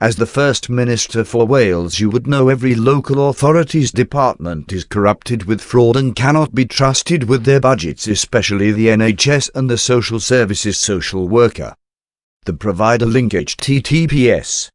As the First Minister for Wales, you would know every local authority's department is corrupted with fraud and cannot be trusted with their budgets, especially the NHS and the social services social worker. The provider link https://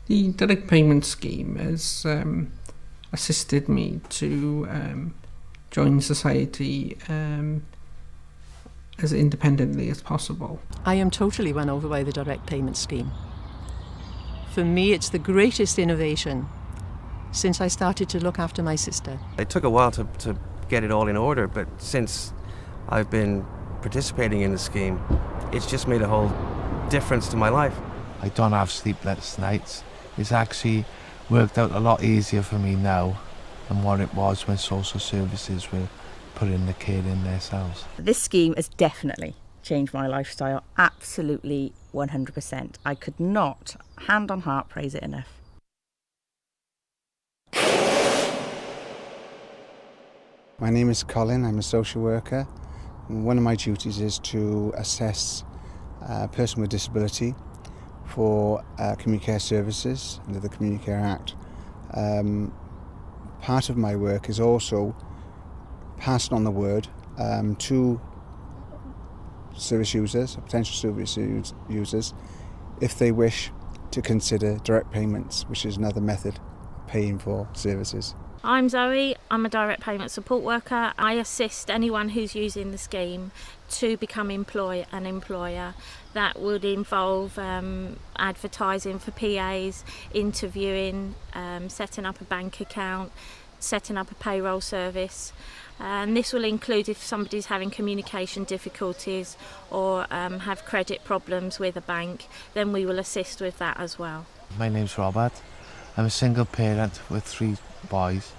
The direct payment scheme has assisted me to join society as independently as possible. I am totally won over by the direct payment scheme. For me, it's the greatest innovation since I started to look after my sister. It took a while to get it all in order, but since I've been participating in the scheme, it's just made a whole difference to my life. I don't have sleepless nights. It's actually worked out a lot easier for me now than what it was when social services were putting the kid in themselves. This scheme has definitely changed my lifestyle, absolutely 100%. I could not, hand on heart, praise it enough. My name is Colin, I'm a social worker. One of my duties is to assess a person with disability for community care services under the Community Care Act. Part of my work is also passing on the word to service users, potential service users, if they wish to consider direct payments, which is another method of paying for services. I'm Zoe, I'm a direct payment support worker. I assist anyone who's using the scheme to become an employer. That would involve advertising for PAs, interviewing, setting up a bank account, setting up a payroll service. And this will include if somebody's having communication difficulties or have credit problems with a bank, then we will assist with that as well. My name's Robert. I'm a single parent with 3 boys.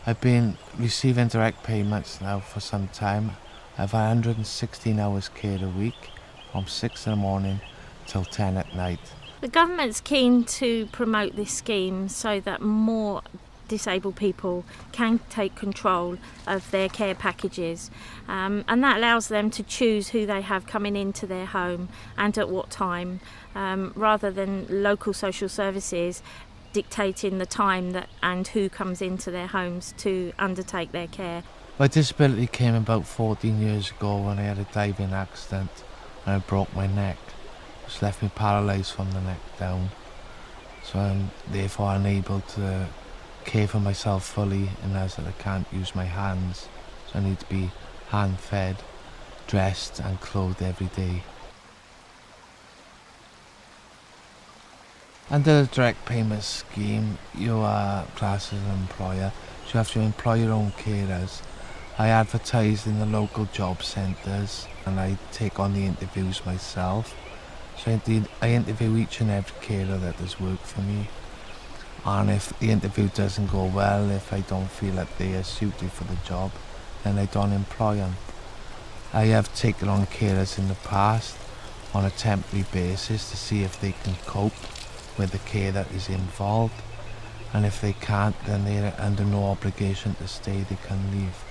I've been receiving direct payments now for some time. I have 116 hours care a week from 6 in the morning till 10 at night. The government's keen to promote this scheme so that more disabled people can take control of their care packages, and that allows them to choose who they have coming into their home and at what time, rather than local social services dictating the time that and who comes into their homes to undertake their care. My disability came about 14 years ago when I had a diving accident and I broke my neck, which left me paralysed from the neck down. So I'm therefore unable to care for myself fully, and as that I can't use my hands, so I need to be hand-fed, dressed and clothed every day. Under the direct payment scheme, you are classed as an employer, so you have to employ your own carers. I advertise in the local job centres and I take on the interviews myself. So I interview each and every carer that does work for me. And if the interview doesn't go well, if I don't feel that they are suited for the job, then I don't employ them. I have taken on carers in the past on a temporary basis to see if they can cope with the care that is involved, and if they can't, then they are under no obligation to stay, they can leave.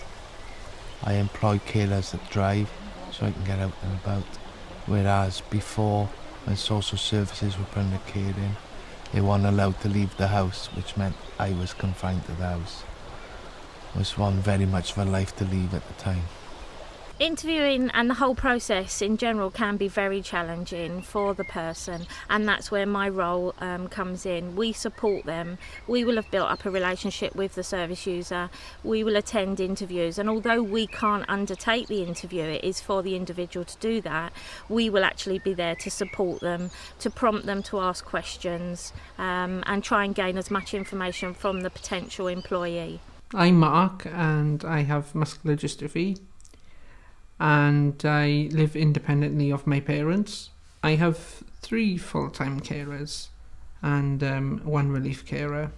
I employ carers that drive so I can get out and about, whereas before, when social services were putting the care in, they weren't allowed to leave the house, which meant I was confined to the house. It was one very much of a life to leave at the time. Interviewing and the whole process in general can be very challenging for the person, and that's where my role comes in. We support them. We will have built up a relationship with the service user. We will attend interviews, and although we can't undertake the interview, it is for the individual to do that. We will actually be there to support them, to prompt them to ask questions, and try and gain as much information from the potential employee. I'm Mark and I have muscular dystrophy, and I live independently of my parents. I have 3 full-time carers and 1 relief carer,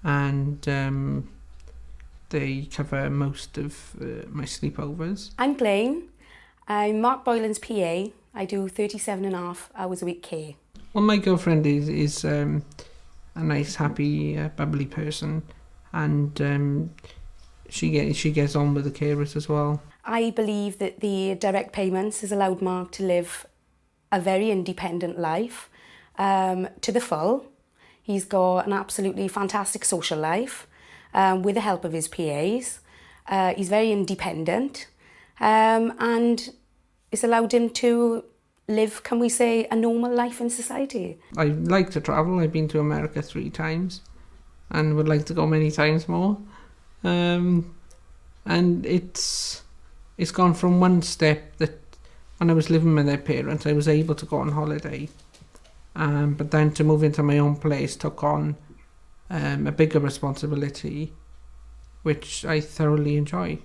and they cover most of my sleepovers. I'm Blaine. I'm Mark Boylan's PA. I do 37.5 hours a week care. Well, my girlfriend is a nice, happy, bubbly person, and she gets on with the carers as well. I believe that the direct payments has allowed Mark to live a very independent life to the full. He's got an absolutely fantastic social life with the help of his PAs. He's very independent, and it's allowed him to live, can we say, a normal life in society. I like to travel. I've been to America 3 times and would like to go many times more. And it's gone from one step that when I was living with their parents, I was able to go on holiday. But then to move into my own place took on a bigger responsibility, which I thoroughly enjoy.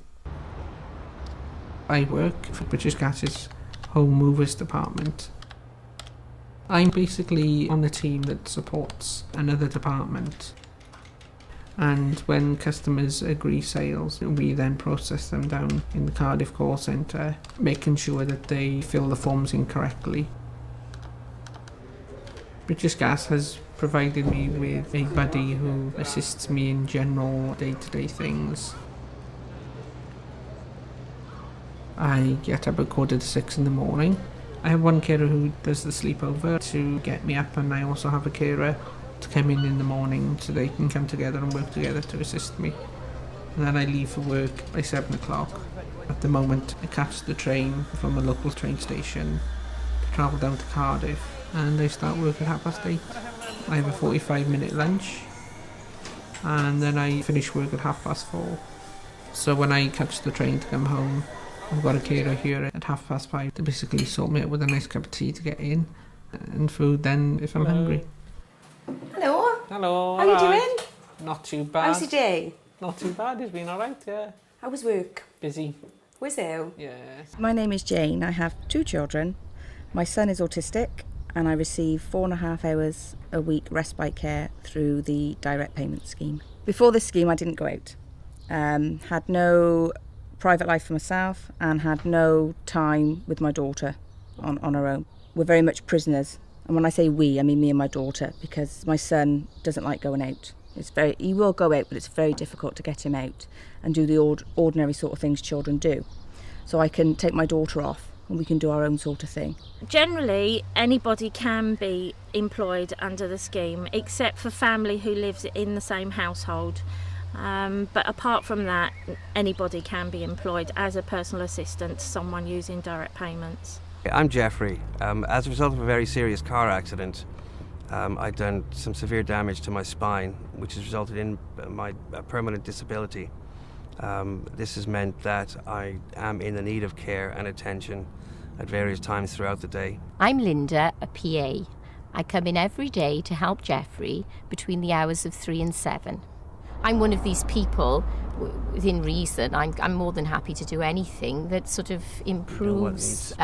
I work for British Gas's Home Movers Department. I'm basically on the team that supports another department. And when customers agree sales, we then process them down in the Cardiff call centre, making sure that they fill the forms in correctly. British Gas has provided me with a buddy who assists me in general day-to-day things. I get up at 5:45 in the morning. I have one carer who does the sleepover to get me up, and I also have a carer to come in the morning so they can come together and work together to assist me. And then I leave for work by 7 o'clock. At the moment, I catch the train from a local train station to travel down to Cardiff, and I start work at 8:30. I have a 45-minute lunch, and then I finish work at 4:30. So when I catch the train to come home, I've got a carer here at 5:30 to basically sort me out with a nice cup of tea to get in, and food then if I'm hungry. Hello. Hello. How are you doing? Not too bad. How's your day? Not too bad. It's been alright, yeah. How was work? Busy. Was you? Yeah. My name is Jane. I have 2 children. My son is autistic and I receive 4.5 hours a week respite care through the direct payment scheme. Before this scheme I didn't go out. Had no private life for myself and had no time with my daughter on her own. We're very much prisoners. And when I say we, I mean me and my daughter, because my son doesn't like going out. He will go out, but it's very difficult to get him out and do the ordinary sort of things children do. So I can take my daughter off and we can do our own sort of thing. Generally, anybody can be employed under the scheme, except for family who lives in the same household. But apart from that, anybody can be employed as a personal assistant to someone using direct payments. I'm Jeffrey. As a result of a very serious car accident, I've done some severe damage to my spine, which has resulted in my permanent disability. This has meant that I am in the need of care and attention at various times throughout the day. I'm Linda, a PA. I come in every day to help Jeffrey between the hours of 3 and 7. I'm one of these people, within reason, I'm more than happy to do anything that sort of improves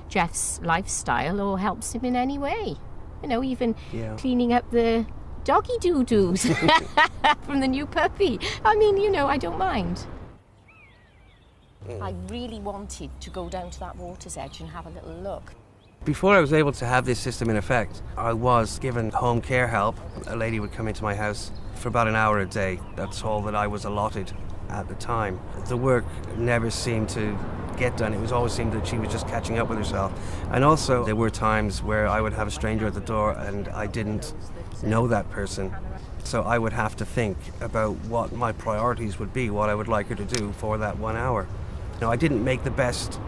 Jeff's lifestyle or helps him in any way. You know, even cleaning up the doggy doo-doos from the new puppy. I mean, you know, I don't mind. I really wanted to go down to that water's edge and have a little look. Before I was able to have this system in effect, I was given home care help. A lady would come into my house for about an hour a day. That's all that I was allotted at the time. The work never seemed to get done. It was always seemed that she was just catching up with herself. And also there were times where I would have a stranger at the door and I didn't know that person. So I would have to think about what my priorities would be, what I would like her to do for that 1 hour. You know, I didn't make the best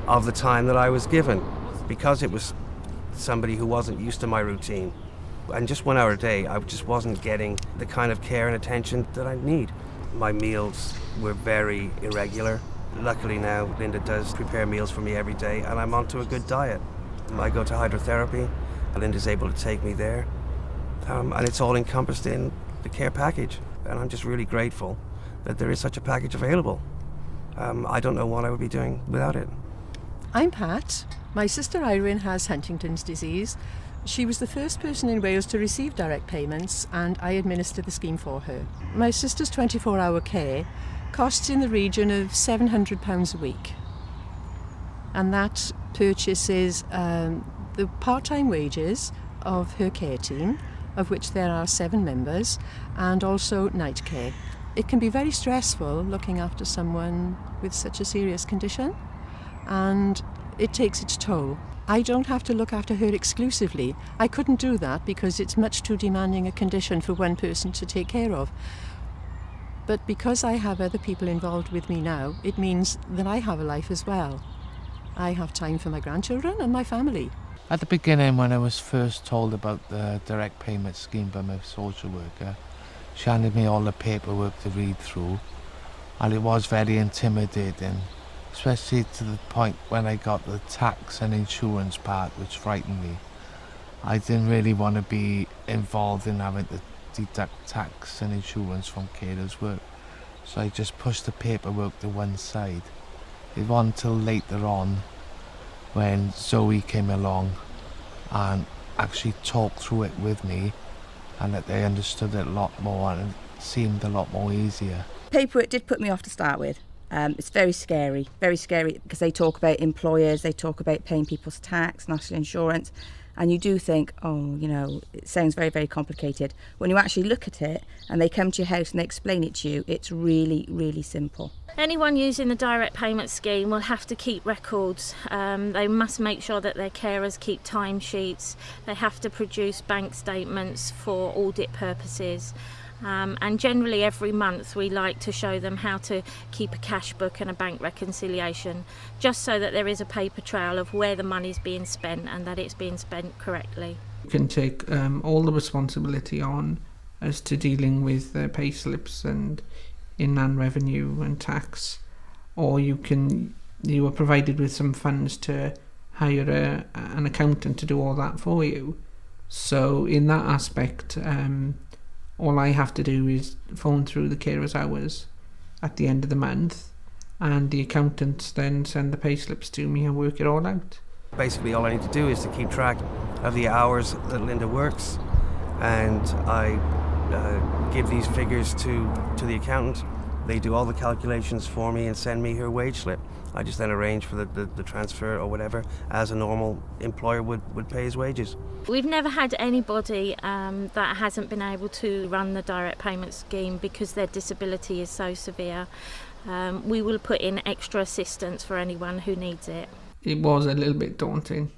of the time that I was given because it was somebody who wasn't used to my routine. And just 1 hour a day, I just wasn't getting the kind of care and attention that I need. My meals were very irregular. Luckily now, Linda does prepare meals for me every day and I'm onto a good diet. I go to hydrotherapy, and Linda's able to take me there. And it's all encompassed in the care package. And I'm just really grateful that there is such a package available. I don't know what I would be doing without it. I'm Pat. My sister Irene has Huntington's disease. She was the first person in Wales to receive direct payments and I administered the scheme for her. My sister's 24-hour care costs in the region of £700 a week. And that purchases the part-time wages of her care team, of which there are 7 members, and also night care. It can be very stressful looking after someone with such a serious condition, and it takes its toll. I don't have to look after her exclusively. I couldn't do that because it's much too demanding a condition for one person to take care of. But because I have other people involved with me now, it means that I have a life as well. I have time for my grandchildren and my family. At the beginning, when I was first told about the direct payment scheme by my social worker, she handed me all the paperwork to read through, and it was very intimidating, especially to the point when I got the tax and insurance part, which frightened me. I didn't really want to be involved in having to deduct tax and insurance from carers' work, so I just pushed the paperwork to one side. It wasn't until later on when Zoe came along and actually talked through it with me, and that they understood it a lot more and it seemed a lot more easier. Paperwork did put me off to start with. It's very scary because they talk about employers, they talk about paying people's tax, national insurance, and you do think, oh, you know, it sounds very, very complicated. When you actually look at it and they come to your house and they explain it to you, it's really, really simple. Anyone using the direct payment scheme will have to keep records. They must make sure that their carers keep timesheets. They have to produce bank statements for audit purposes. And generally every month we like to show them how to keep a cash book and a bank reconciliation, just so that there is a paper trail of where the money's being spent and that it's being spent correctly. You can take all the responsibility on as to dealing with pay slips and inland revenue and tax, or you are provided with some funds to hire an accountant to do all that for you. So in that aspect, all I have to do is phone through the carer's hours at the end of the month, and the accountants then send the pay slips to me and work it all out. Basically all I need to do is to keep track of the hours that Linda works, and I give these figures to the accountant. They do all the calculations for me and send me her wage slip. I just then arrange for the transfer or whatever as a normal employer would pay his wages. We've never had anybody that hasn't been able to run the direct payment scheme because their disability is so severe. We will put in extra assistance for anyone who needs it. It was a little bit daunting,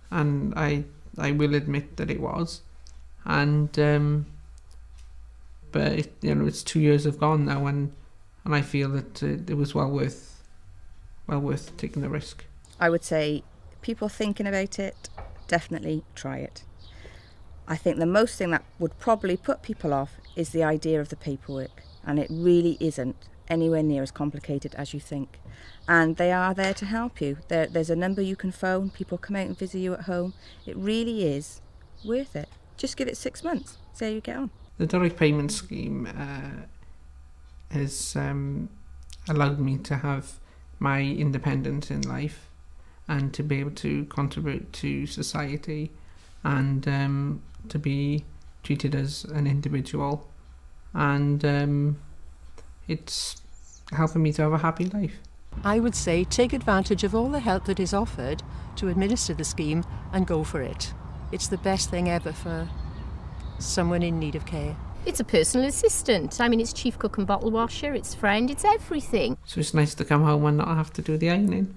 and I will admit that it was. And but it's 2 years have gone now, and I feel that it was well worth taking the risk. I would say people thinking about it, definitely try it. I think the most thing that would probably put people off is the idea of the paperwork, and it really isn't anywhere near as complicated as you think. And they are there to help you. There's a number you can phone, people come out and visit you at home. It really is worth it. Just give it 6 months, see how you get on. The direct payment scheme has allowed me to have my independence in life and to be able to contribute to society and to be treated as an individual, and it's helping me to have a happy life. I would say take advantage of all the help that is offered to administer the scheme and go for it. It's the best thing ever for someone in need of care. It's a personal assistant. I mean, it's chief cook and bottle washer, it's friend, it's everything. So it's nice to come home and not have to do the ironing.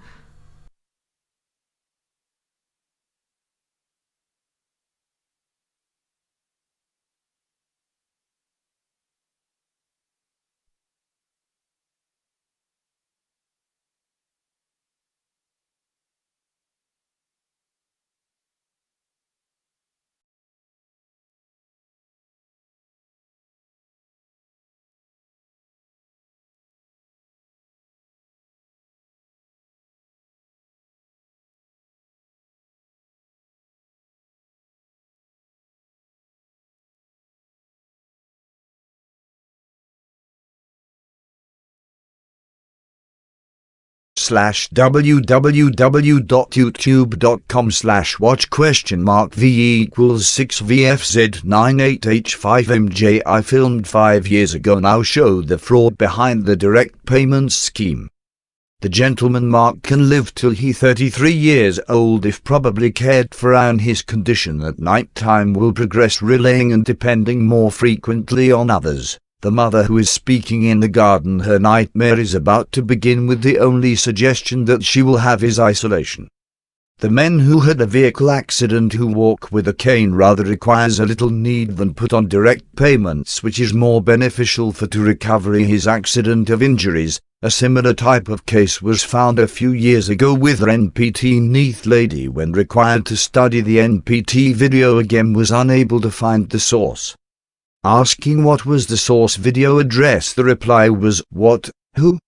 www.youtube.com/watch?v=6VFZ98H5MJ I filmed 5 years ago now show the fraud behind the direct payments scheme. The gentleman Mark can live till he 33 years old if probably cared for, and his condition at night time will progress, relying and depending more frequently on others. The mother who is speaking in the garden, her nightmare is about to begin with the only suggestion that she will have is isolation. The men who had a vehicle accident who walk with a cane rather requires a little need than put on direct payments, which is more beneficial for to recovery his accident of injuries. A similar type of case was found a few years ago with an NPT Neath lady when required to study the NPT video again was unable to find the source. Asking what was the source video address, the reply was, "What? Who?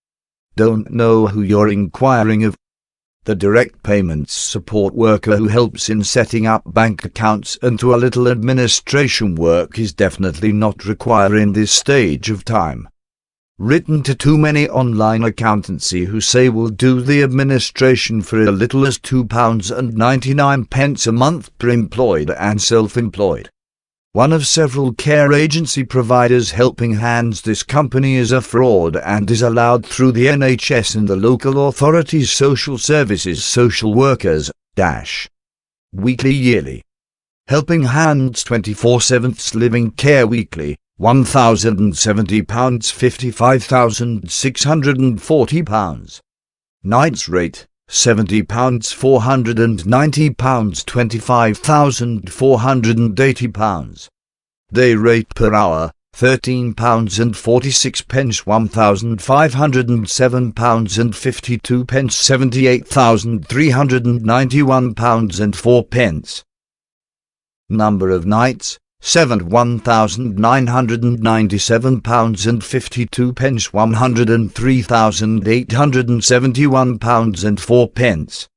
Don't know who you're inquiring of." The direct payments support worker who helps in setting up bank accounts and to a little administration work is definitely not required in this stage of time. Written to too many online accountancy who say will do the administration for as little as £2.99 a month per employed and self-employed. One of several care agency providers Helping Hands. This company is a fraud and is allowed through the NHS and the local authorities' social services social workers, weekly yearly. Helping Hands 24/7 living care weekly, £1,070, £55,640. Nights rate, £70, £490, £25,480. Day rate per hour, £13.46, £1,507.52, £78,391.04. Number of nights, 7 £1,997.52, £103,871.04.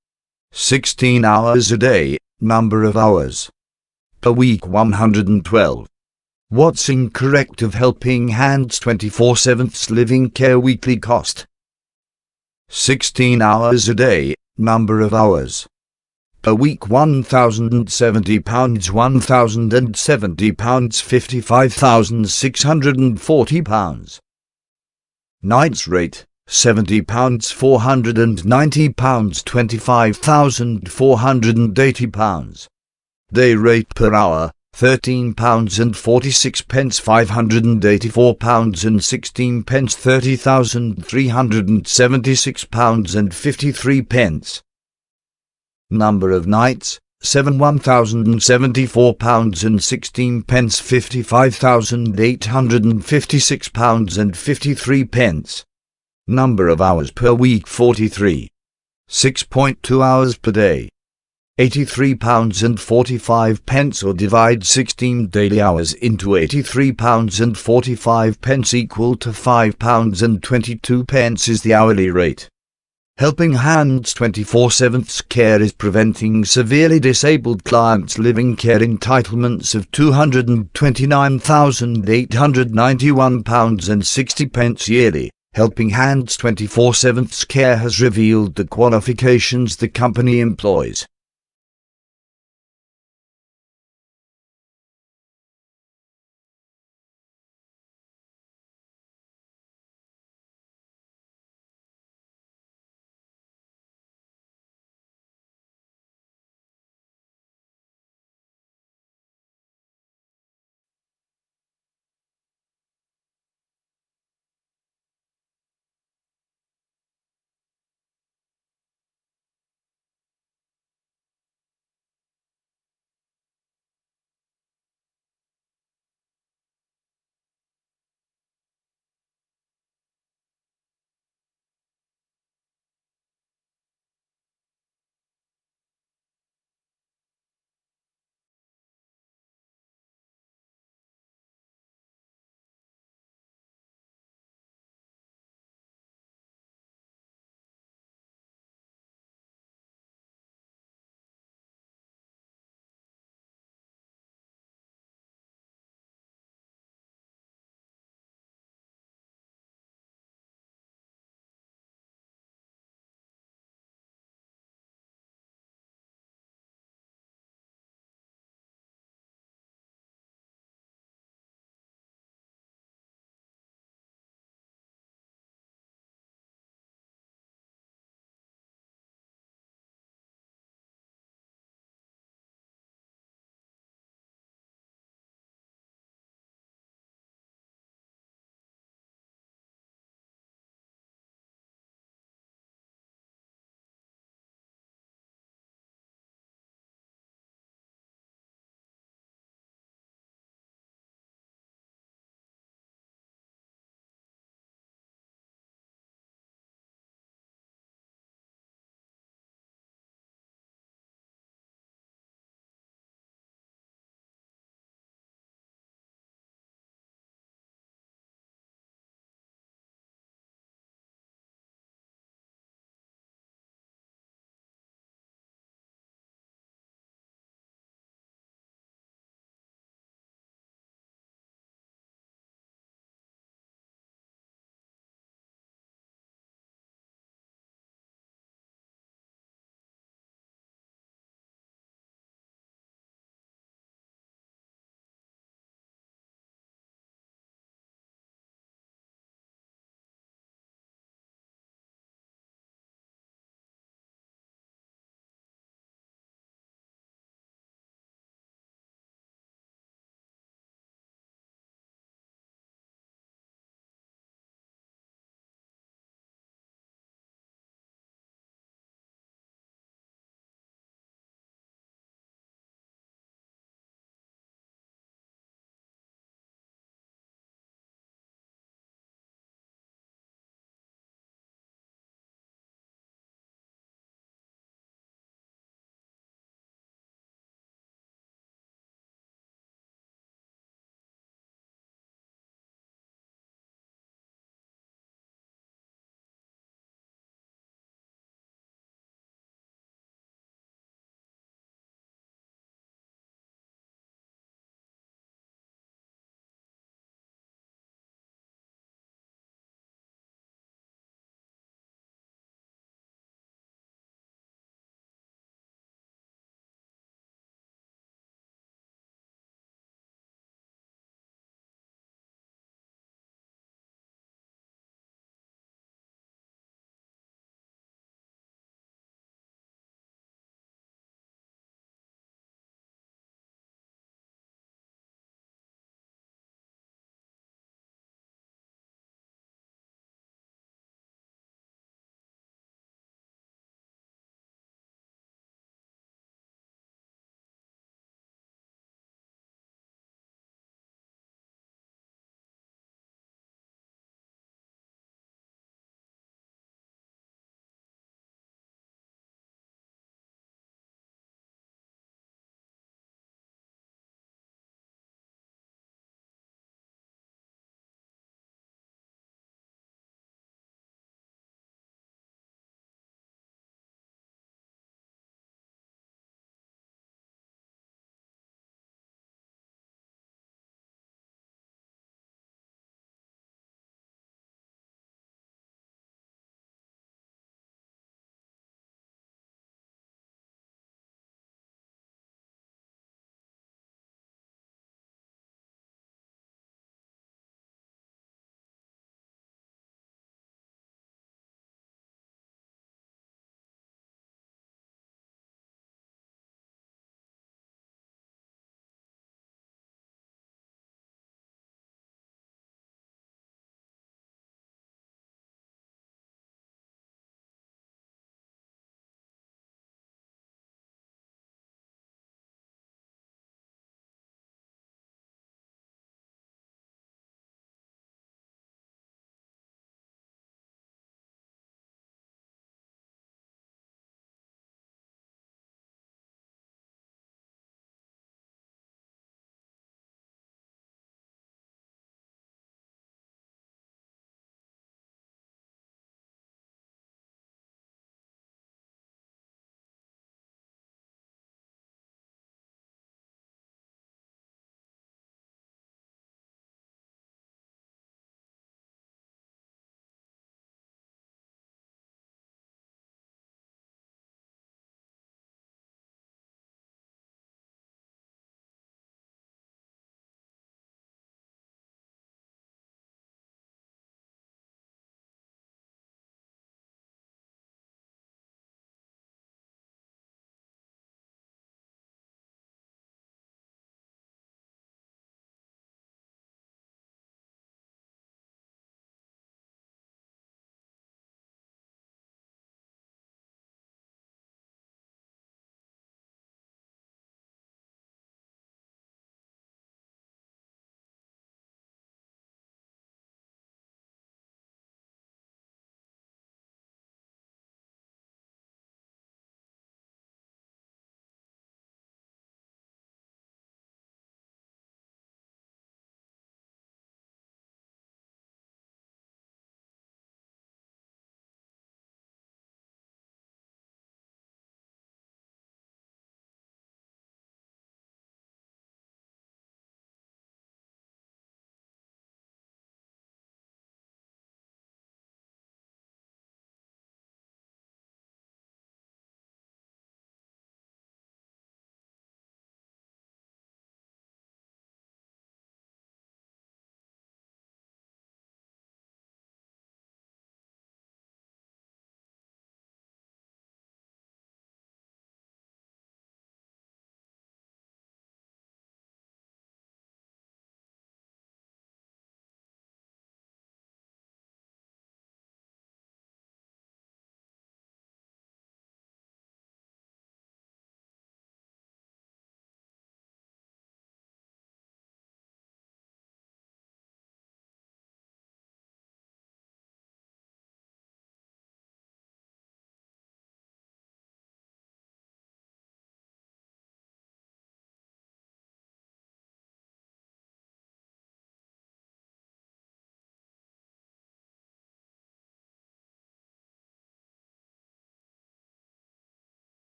16 hours a day, number of hours per week 112. What's incorrect of Helping Hands 24/7 living care weekly cost? 16 hours a day, number of hours per week £1,070, £1,070, £55,640. Nights rate, £70, £490, £25,480. Day rate per hour, £13.46, £584.16, £30,376.53. Number of nights, 7 £1,074.16, £55,856.53. Number of hours per week 43. 6.2 hours per day. £83.45, or divide 16 daily hours into £83.45 equal to £5.22 is the hourly rate. Helping Hands 24/7 care is preventing severely disabled clients living care entitlements of £229,891.60 yearly. Helping Hands 24/7 care has revealed the qualifications the company employs.